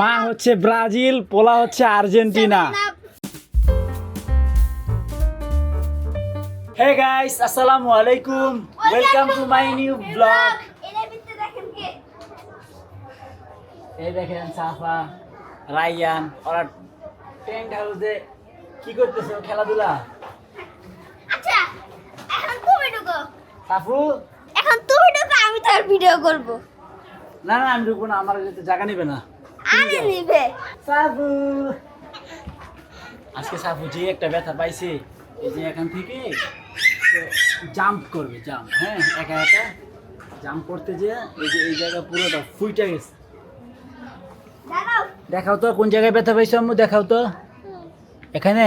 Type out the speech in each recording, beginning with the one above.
মা হচ্ছে ব্রাজিল, পোলা হচ্ছে আর্জেন্টিনা। হে গাইস, আসসালামু আলাইকুম, welcome to my new blog. এই দেখেন সাফা, রায়ান, ওরা টেন্ট হাউসে কি করতেছে? খেলাধুলা। আচ্ছা, এখন তুমি ঢুকো। সাফু, এখন তুমি ঢুকো, আমি তার ভিডিও করব। না না, আমি ঢুকবো না, আমার যেতে জায়গা নিবে না। আরে নিবে। সাফু, আজকে সাফু যে একটা ব্যথা পাইছে, এই যে এখান থেকে জাম্প করবে, জাম্প। হ্যাঁ, একা একা জাম্প করতে যে এই যে এই জায়গা পুরোটা ফুইটা গেছে। দাঁড়াও। দেখাও তো কোন জায়গায় ব্যথা পাইছো আম্মু, দেখাও তো। এখানে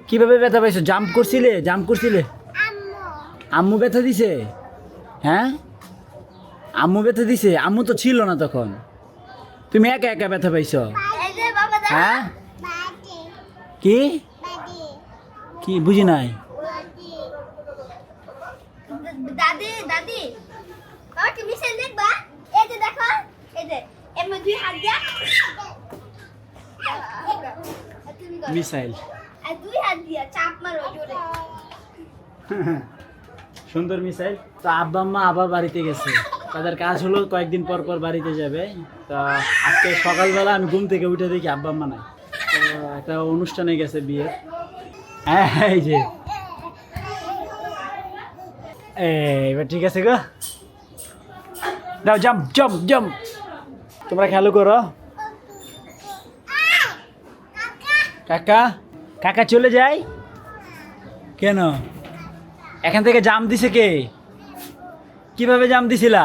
কিভাবে ব্যথা পাইছো? জাম্প করছিলে? জাম্প করছিলে? আম্মু ব্যথা দিছে? হ্যাঁ, আম্মু ব্যথা দিছে? আম্মু তো ছিল না তখন, তুমি একা একা ব্যথা পাইছো? এই যে বাবা দাঁড়াও। হ্যাঁ, কি কি বুঝি নাই। দাদি দাদি, বাবা কি মিশে দেখবা? এই যে দেখো, এই যে এমন দুই হাত দিয়া তুমি করো। মিসাইল। আর দুই হাত দিয়া চাপ মারো জোরে। সুন্দর মিসাইল। তো আব্বা আম্মা আবার বাড়িতে গেছে, তাদের কাজ হলো কয়েকদিন পর পর বাড়িতে যাবে। তা আজকে সকালবেলা আমি ঘুম থেকে উঠে দেখি আব্বা আম্মা নাই। তো একটা অনুষ্ঠানে গেছে, বিয়ে। হ্যাঁ, এই যে এবার ঠিক আছে গো, দাও জাম্প জাম্প জাম্প। তোমরা খেয়াল করো। কাকা, কাকা চলে যায় কেন? এখান থেকে জাম দিছে কে? কিভাবে জাম দিছিলা?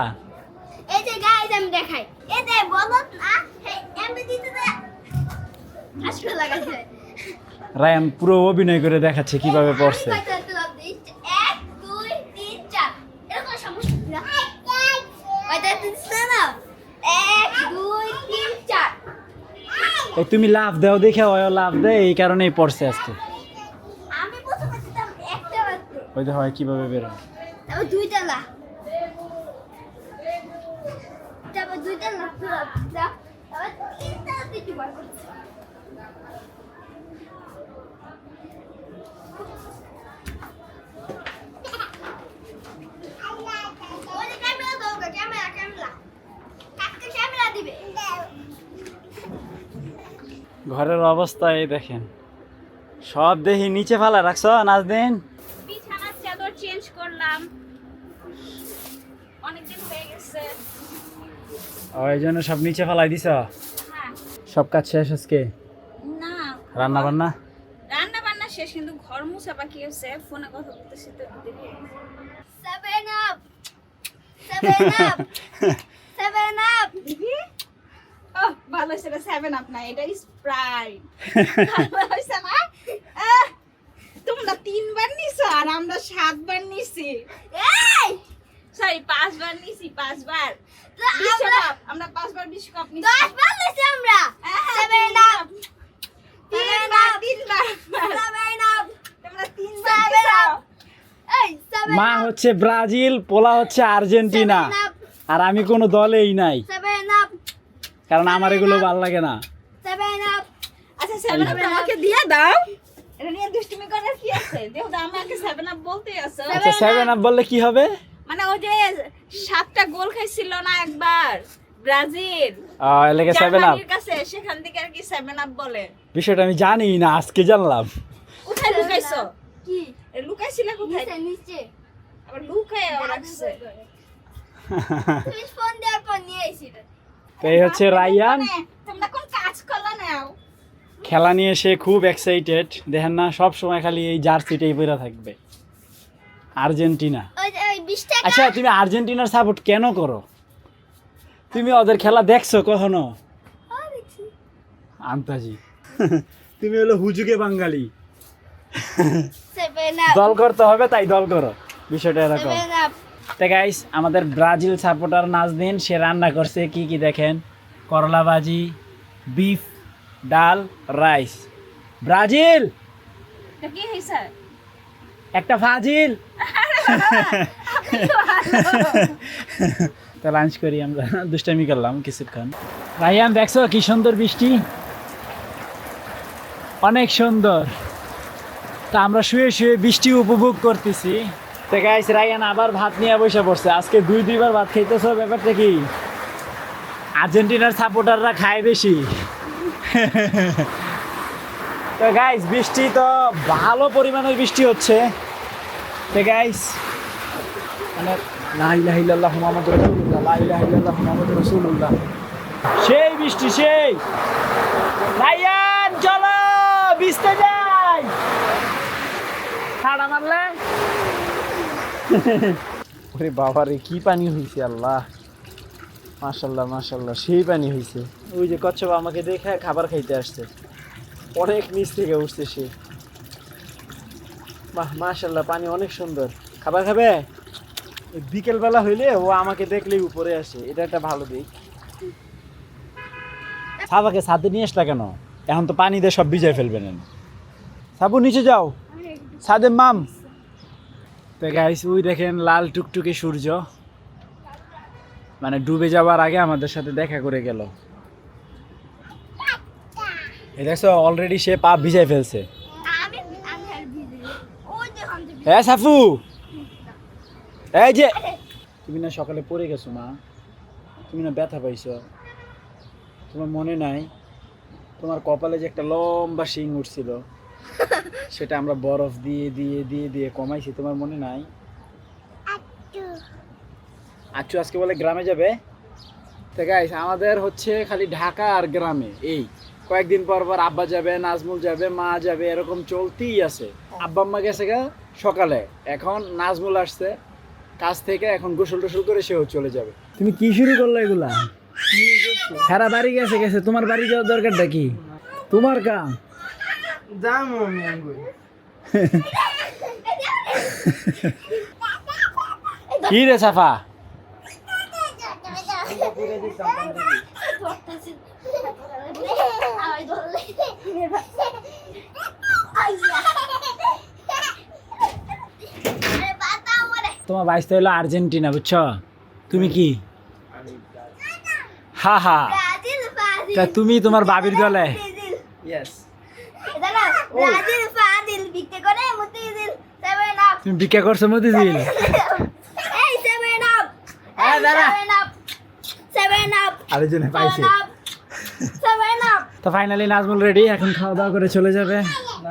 এই যে গাইস আমি দেখাই, এই যে বলো না, এই এমনি দিতে দে। আসলে লাগাইছে। রায়ান পুরো অভিনয় করে দেখাচ্ছে কিভাবে পড়ছে। আমি কয়টা তুলাব দিই? 1 2 3 4 এরকম সমস্যা না। কয়টা দিছ না? 1 2 3 4। এই তুমি লাভ দাও দেখে ওই লাভ দেয়, এই কারণেই পড়ছে আজকে। আমি প্রথমে দিতাম একটা মাত্র, ওই যে হয় কিভাবে বেরোয়। তারপর দুইটা লা, তারপর দুইটা লা তুলাব দাও, তারপর তিনটা দিতে বার করছি। ওই যে ক্যামেরা দাও, ক্যামেরা ক্যামেরা কাকে ক্যামেরা দিবে? ঘরের অবস্থা এই দেখেন, সব দেখি নিচে ফেলা রাখছো নাজদিন। বিছানার চাদর চেঞ্জ করলাম, অনেকদিন হয়ে গেছে। ওই জন্য সব নিচে ফেলাই দিছ। হ্যাঁ, সব কাজ শেষ আজকে? না রান্না বান্না? রান্না বান্না শেষ, কিন্তু ঘর মুছা বাকি আছে। ফোনে কথা বলতেছি তো দেরি হয়ে গেছে। 7 আপ 7 আপ 7 আপ। ওহ, ভালো হয়েছে, এটা 7 আপ না, এটা স্প্রাইট। ভালো হয়েছে না? আহ, তোমরা 3 বার নিছো আর আমরা 7 বার নিছি। এই সরি, 5 বার নিছি, 5 বার। তো আমরা বিশ্বকাপ, আমরা 5 বার বিশ্বকাপ নিছি। 10 বার নিছি আমরা। 7 আপ 3 বার, 3 বার। 7 আপ তোমরা 3 বার 7 নিছো। আপ। এই 7 মা হচ্ছে ব্রাজিল, পোলা হচ্ছে আর্জেন্টিনা, আর আমি কোনো দলেই নাই, 7 আপ কারণ আমার এগুলো ভালো লাগে না। 7 আপ। আচ্ছা, 7 আপ আমাকে দিয়ে দাও। এটা নিয়ে দুষ্টুমি করার কি আছে? দেখো তো, আমাকে 7 আপ বলতেই আছে। আচ্ছা, 7 আপ বললে কি হবে? মানে ওই যে 7টা গোল খাইছিল না একবার ব্রাজিল এলাকা 7 আপ জার্মানির কাছে, সেখান থেকে আর কি 7 আপ বলে। বিষয়টা আমি জানি না, আজকে জানলাম। কোথায় লুকাইছো? কি লুকাইছিলে কোথায়? নিচে নিচে আবার লুকায় রাখছে। তুমি ফোন দেওয়ার পর নিয়ে এসেছিল। তো এই হচ্ছে রায়ান, তোমরা কোন কাজ করলা নাও? খেলা নিয়ে সে খুব এক্সাইটেড। দেখেন না, সব সময় খালি এই জার্সিটাই পরে থাকবে, আর্জেন্টিনা। ওই যে ওই 20 টাকা। আচ্ছা, তুমি আর্জেন্টিনার সাপোর্ট কেন করো? তুমি ওদের খেলা দেখছো কখনো? হ্যাঁ, দেখছি। আন্তাজি। তুমি হলো হুজুগে বাঙালি, 7 আপ দল করতে হবে তাই দল করো, বিষয়টা এরকম। 7 আপ। তো গাইস, আমাদের ব্রাজিল সাপোর্টার নাজদিন সে রান্না করছে কি কি দেখেন, করলা ভাজি, বিফ, ডাল, রাইস। ব্রাজিল এটা কি হইছে? একটা ফাজিল। আপনি তো ভালো। তা লাঞ্চ করি আমরা, দুষ্টামি করলাম কিছুক্ষণ। রায়ান দেখছো কি সুন্দর বৃষ্টি, অনেক সুন্দর। তা আমরা শুয়ে শুয়ে বৃষ্টি উপভোগ করতেছি। তো গাইস রায়ান আবার ভাত নিয়ে বসে পড়ছে, আজকে দুইবার ভাত খাইতেছ। ব্যাপারটা কি, আর্জেন্টিনার সাপোর্টাররা খায় বেশি। তো গাইস বৃষ্টি তো ভালো পরিমাণের বৃষ্টি হচ্ছে। তো গাইস মানে লা ইলাহা ইল্লাল্লাহু মুহাম্মাদুর রাসূলুল্লাহ, লা ইলাহা ইল্লাল্লাহু মুহাম্মাদুর রাসূলুল্লাহ। সেই বৃষ্টি সেই। রায়ান চলো ভিজতে যাই, ছাড়া মারলে। ওরে বাবা রে, কি পানি হয়েছে আল্লাহ, মাশাল্লাহ মাশাল্লাহ, সেই পানি হয়েছে। ওই যে কচ্ছপ আমাকে দেখে খাবার খাইতে আসছে, অনেক নিচ থেকে উঠছে সে। বাহ মাশাল্লাহ, পানি অনেক সুন্দর। খাবার খাবে? বিকেলবেলা হইলে ও আমাকে দেখলেই উপরে আসে, এটা একটা ভালো দিক। সাবাকে ছাদে নিয়ে আসলা কেন? এখন তো পানি দিয়ে সব ভিজাই ফেলবেন। সাবু নিচে যাও, ছাদে মাম। তো গাইস ওই দেখেন লাল টুকটুকে সূর্য, মানে ডুবে যাওয়ার আগে আমাদের সাথে দেখা করে গেল। এই দেখছো অলরেডি সে পা ভিজাই ফেলছে। আমি আর ভিজে ওই দেখুন হ্যাঁ সাফু, এই যে তুমি না সকালে পড়ে গেছো না, তুমি না ব্যথা পাইছো, তোমার মনে নাই? তোমার কপালে যে একটা লম্বা শিং উঠছিল, সেটা আমরা বরফ দিয়ে দিয়ে দিয়ে দিয়ে কমাইছি, তোমার মনে নাই? আচ্ছু আজকে বলে গ্রামে যাবে। তো গাইস আমাদের হচ্ছে খালি ঢাকা আর গ্রামে, এই কয়েকদিন পর পর আব্বা যাবে, নাজমুল যাবে, মা যাবে, এরকম চলতেই আছে। আব্বা আম্মা গেছে গা সকালে, এখন নাজমুল আসছে কাজ থেকে, এখন গোসল টোসল করে সেও চলে যাবে। তুমি কি শুরু করলো এগুলা? সারা বাড়ি গেছে গেছে, তোমার বাড়ি যাওয়ার দরকারটা কি? তোমার কাম কি রে সাফা? তোমার বাইসতে হলো আর্জেন্টিনা, বুঝছো? তুমি কি হা হা, তা তুমি তোমার বাবির দলে? তুমি ভিক্ষা করছো মতিঝিল? আরেকজনে পাইছে। তো ফাইনালি নাজমুল রেডি, এখন খাওয়া দাওয়া করে চলে যাবে।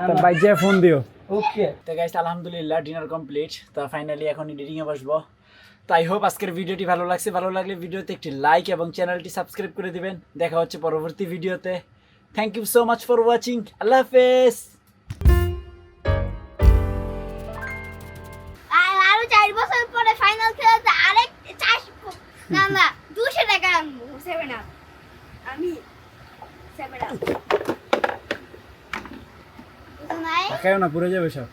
তো বাইক ফোন দিও। ওকে। তো গাইস আলহামদুলিল্লাহ ডিনার কমপ্লিট। তো ফাইনালি এখন এডিটিং এ বসবো। তো আই হোপ আজকের ভিডিওটি ভালো লাগছে, ভালো লাগলে ভিডিওতে একটি লাইক এবং চ্যানেলটি সাবস্ক্রাইব করে দিবেন। দেখা হচ্ছে পরবর্তী ভিডিওতে। Thank you so much for watching. Allah হাফেজ। আরো 4 বছর পরে ফাইনাল খেলাতে আরেক 200 টাকা আনবো। 7 আপ আমি 7 আপ বুঝো নাই? কেউ না পুরো যাবে সব।